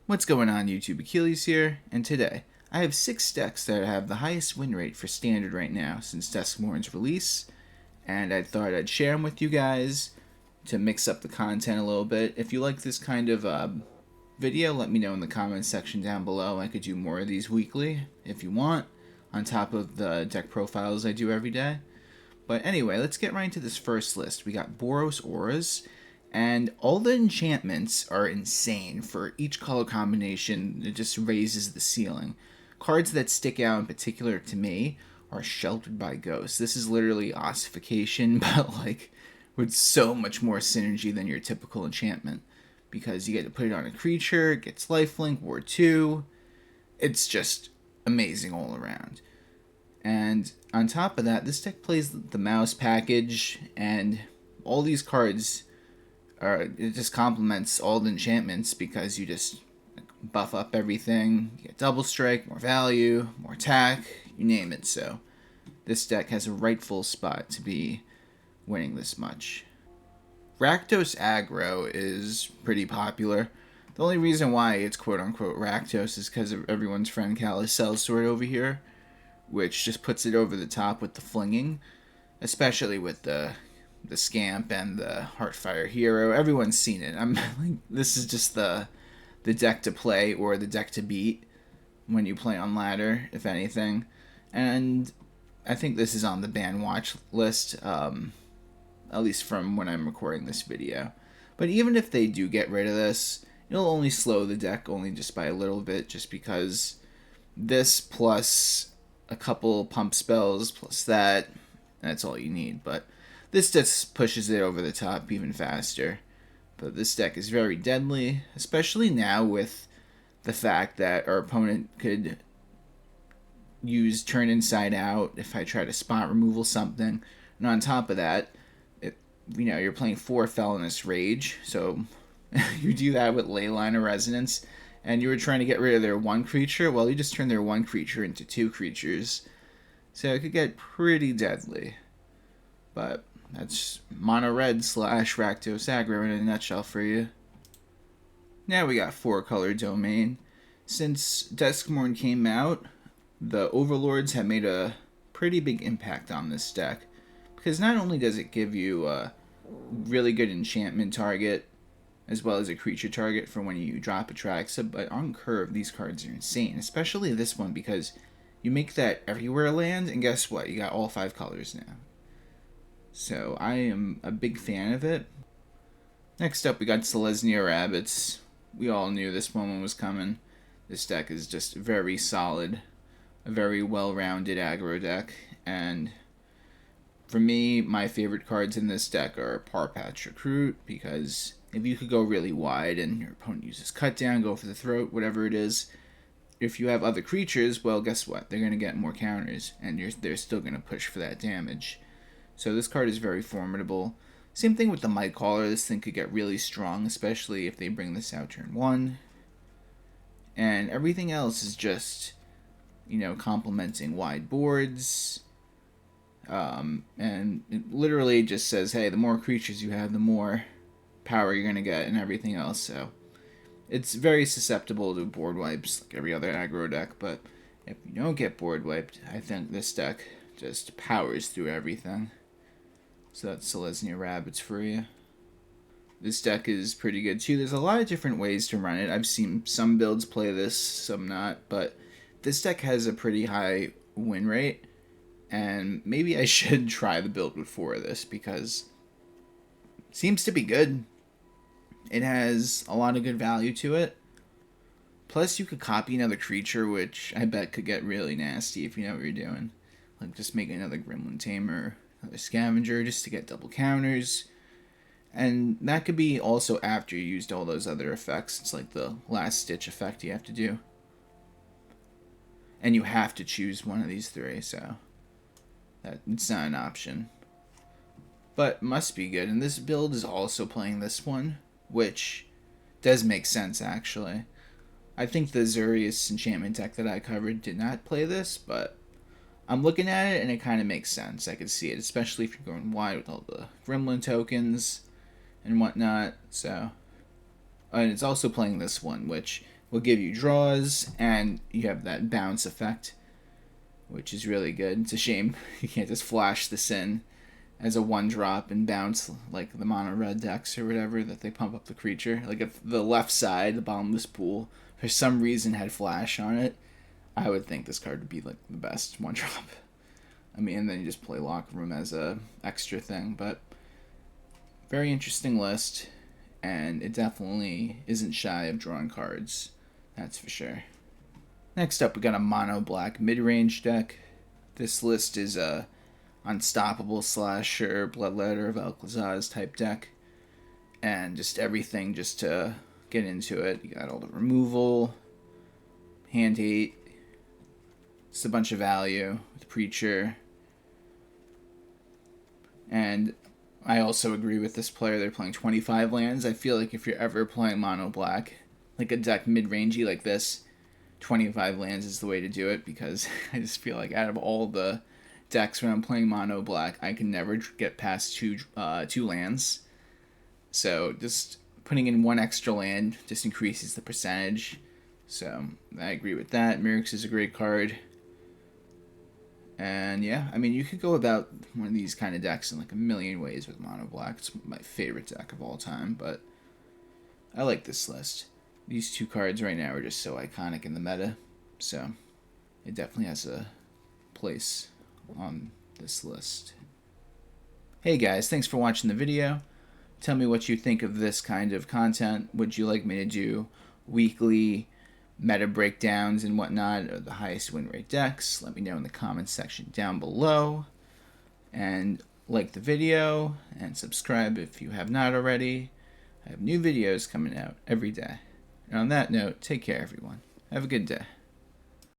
What's going on YouTube? Achilles here, and today I have 6 decks that have the highest win rate for Standard right now since Duskmourn's release, and I thought I'd share them with you guys to mix up the content a little bit. If you like this kind of video, let me know in the comments section down below. I could do more of these weekly if you want, on top of the deck profiles I do every day. But anyway, let's get right into this first list. We got Boros Auras, and all the enchantments are insane. For each color combination, it just raises the ceiling. Cards that stick out in particular to me are Sheltered by Ghosts. This is literally ossification, but like with so much more synergy than your typical enchantment. Because you get to put it on a creature, it gets lifelink, Ward 2. It's just amazing all around. And on top of that, this deck plays the mouse package, and all these cards it just complements all the enchantments because you just buff up everything. You get double strike, more value, more attack, you name it. So this deck has a rightful spot to be winning this much. Rakdos aggro is pretty popular. The only reason why it's quote-unquote Rakdos is because of everyone's friend Callous Sell-Sword over here, which just puts it over the top with the flinging, especially with the Scamp and the Heartfire Hero. Everyone's seen it. I'm like, this is just the deck to play or the deck to beat when you play on ladder, if anything. And I think this is on the ban watch list, at least from when I'm recording this video. But even if they do get rid of this, it'll only slow the deck only just by a little bit, just because this plus a couple pump spells plus that's all you need. But this just pushes it over the top even faster. But this deck is very deadly, especially now with the fact that our opponent could use Turn Inside Out if I try to spot removal something. And on top of that, you're playing 4 Felonious Rage, so you do that with Leyline of Resonance, and you were trying to get rid of their 1 creature, well, you just turn their 1 creature into 2 creatures. So it could get pretty deadly. But that's mono red / Rakdos aggro in a nutshell for you. Now we got 4-color domain. Since Duskmourn came out, the Overlords have made a pretty big impact on this deck. Because not only does it give you a really good enchantment target, as well as a creature target for when you drop Atraxa, but on curve, these cards are insane. Especially this one, because you make that everywhere land, and guess what? You got all 5 colors now. So I am a big fan of it. Next up, we got Selesnya Rabbits. We all knew this one was coming. This deck is just very solid, a very well-rounded aggro deck, and for me, my favorite cards in this deck are Parpatch Recruit, because if you could go really wide and your opponent uses Cut Down, go for the throat, whatever it is, if you have other creatures, well, guess what? They're going to get more counters, and they're still going to push for that damage. So this card is very formidable. Same thing with the Might Caller. This thing could get really strong, especially if they bring this out turn 1. And everything else is just, complementing wide boards. And it literally just says, hey, the more creatures you have, the more power you're going to get and everything else. So it's very susceptible to board wipes like every other aggro deck. But if you don't get board wiped, I think this deck just powers through everything. So that's Selesnya Rabbits for you. This deck is pretty good too. There's a lot of different ways to run it. I've seen some builds play this, some not. But this deck has a pretty high win rate. And maybe I should try the build with 4 of this, because it seems to be good. It has a lot of good value to it. Plus, you could copy another creature, which I bet could get really nasty if you know what you're doing. Like, just make another Gremlin Tamer, another Scavenger, just to get double counters. And that could be also after you used all those other effects. It's like the last-ditch effect you have to do. And you have to choose one of these 3, so it's not an option. But must be good. And this build is also playing this one, which does make sense, actually. I think the Zurius enchantment deck that I covered did not play this, but I'm looking at it and it kind of makes sense. I could see it, especially if you're going wide with all the Gremlin tokens and whatnot. So and it's also playing this one, which will give you draws, and you have that bounce effect, which is really good. It's a shame you can't just flash this in as a 1-drop and bounce like the mono red decks or whatever that they pump up the creature. Like if the left side, the bottomless pool, for some reason had flash on it, I would think this card would be like the best 1-drop. I mean, and then you just play Locker Room as a extra thing, but very interesting list, and it definitely isn't shy of drawing cards, that's for sure. Next up, we got a mono black mid-range deck. This list is a Unstoppable Slasher, Bloodletter of Alcazaz type deck, and just everything just to get into it. You got all the removal, hand hate, just a bunch of value with Preacher, and I also agree with this player. They're playing 25 lands. I feel like if you're ever playing mono black, like a deck mid-rangey like this, 25 lands is the way to do it, because I just feel like out of all the decks when I'm playing mono black, I can never get past two lands. So just putting in 1 extra land just increases the percentage. So I agree with that. Mirix is a great card. And yeah, I mean, you could go about one of these kind of decks in like a million ways with mono black. It's my favorite deck of all time, but I like this list. These 2 cards right now are just so iconic in the meta, so it definitely has a place on this list. Hey guys, thanks for watching the video. Tell me what you think of this kind of content. Would you like me to do weekly meta breakdowns and whatnot, or the highest win rate decks? Let me know in the comments section down below. And like the video and subscribe if you have not already. I have new videos coming out every day. And on that note, take care everyone. Have a good day.